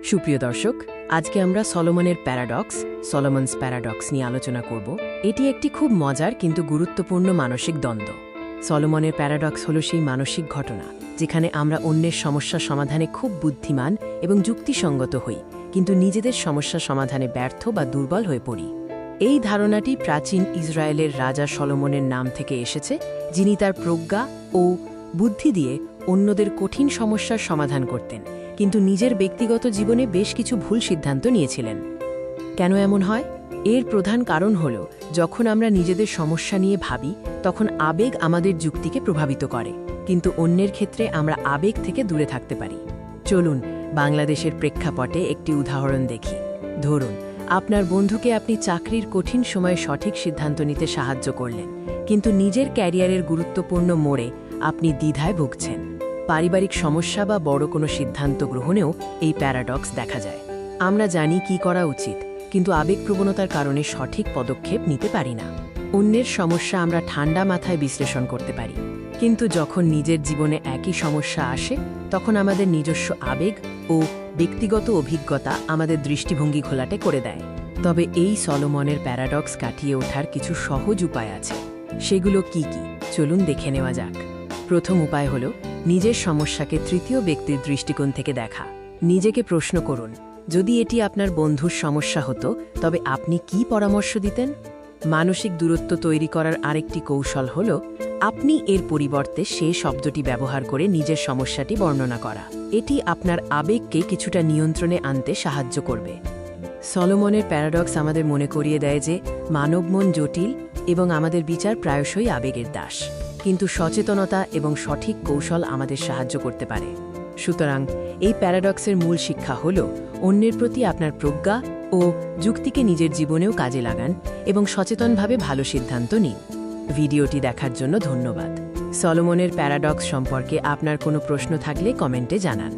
সুপ্রিয় দর্শক, আজকে আমরা সলোমনের সলোমনস প্যারাডক্স নিয়ে আলোচনা করব। এটি একটি খুব মজার কিন্তু গুরুত্বপূর্ণ মানসিক দ্বন্দ্ব। সলোমনের প্যারাডক্স হল সেই মানসিক ঘটনা যেখানে আমরা অন্যের সমস্যা সমাধানে খুব বুদ্ধিমান এবং যুক্তিসঙ্গত হই, কিন্তু নিজেদের সমস্যা সমাধানে ব্যর্থ বা দুর্বল হয়ে পড়ি। এই ধারণাটি প্রাচীন ইসরায়েলের রাজা সলোমনের নাম থেকে এসেছে, যিনি তার প্রজ্ঞা ও বুদ্ধি দিয়ে অন্যদের কঠিন সমস্যার সমাধান করতেন, কিন্তু নিজের ব্যক্তিগত জীবনে বেশ কিছু ভুল সিদ্ধান্ত নিয়েছিলেন। কেন এমন হয়? এর প্রধান কারণ হল, যখন আমরা নিজেদের সমস্যা নিয়ে ভাবি তখন আবেগ আমাদের যুক্তিকে প্রভাবিত করে, কিন্তু অন্যের ক্ষেত্রে আমরা আবেগ থেকে দূরে থাকতে পারি। চলুন বাংলাদেশের প্রেক্ষাপটে একটি উদাহরণ দেখি। ধরুন, আপনার বন্ধুকে আপনি চাকরির কঠিন সময়ে সঠিক সিদ্ধান্ত নিতে সাহায্য করলেন, কিন্তু নিজের ক্যারিয়ারের গুরুত্বপূর্ণ মোড়ে আপনি দ্বিধায় ভুগছেন। পারিবারিক সমস্যা বা বড় কোনো সিদ্ধান্ত গ্রহণেও এই প্যারাডক্স দেখা যায়। আমরা জানি কি করা উচিত, কিন্তু আবেগপ্রবণতার কারণে সঠিক পদক্ষেপ নিতে পারি না। অন্যের সমস্যা আমরা ঠান্ডা মাথায় বিশ্লেষণ করতে পারি, কিন্তু যখন নিজের জীবনে একই সমস্যা আসে তখন আমাদের নিজস্ব আবেগ ও ব্যক্তিগত অভিজ্ঞতা আমাদের দৃষ্টিভঙ্গি ঘোলাটে করে দেয়। তবে এই সলোমনের প্যারাডক্স কাটিয়ে ওঠার কিছু সহজ উপায় আছে। সেগুলো কি কি? চলুন দেখে নেওয়া যাক। প্রথম উপায় হল নিজের সমস্যাকে তৃতীয় ব্যক্তির দৃষ্টিকোণ থেকে দেখা। নিজেকে প্রশ্ন করুন, যদি এটি আপনার বন্ধুর সমস্যা হতো তবে আপনি কি পরামর্শ দিতেন? মানসিক দূরত্ব তৈরি করার আরেকটি কৌশল হল আপনি এর পরিবর্তে সে শব্দটি ব্যবহার করে নিজের সমস্যাটি বর্ণনা করা। এটি আপনার আবেগকে কিছুটা নিয়ন্ত্রণে আনতে সাহায্য করবে। সলোমনের প্যারাডক্স আমাদের মনে করিয়ে দেয় যে মানব মন জটিল এবং আমাদের বিচার প্রায়শই আবেগের দাস, কিন্তু সচেতনতা এবং সঠিক কৌশল আমাদের সাহায্য করতে পারে। সুতরাং এই প্যারাডক্সের মূল শিক্ষা হল অন্যের প্রতি আপনার প্রজ্ঞা ও যুক্তিকে নিজের জীবনেও কাজে লাগান এবং সচেতনভাবে ভালো সিদ্ধান্ত নিন। ভিডিওটি দেখার জন্য ধন্যবাদ। সলোমনের প্যারাডক্স সম্পর্কে আপনার কোনো প্রশ্ন থাকলে কমেন্টে জানান।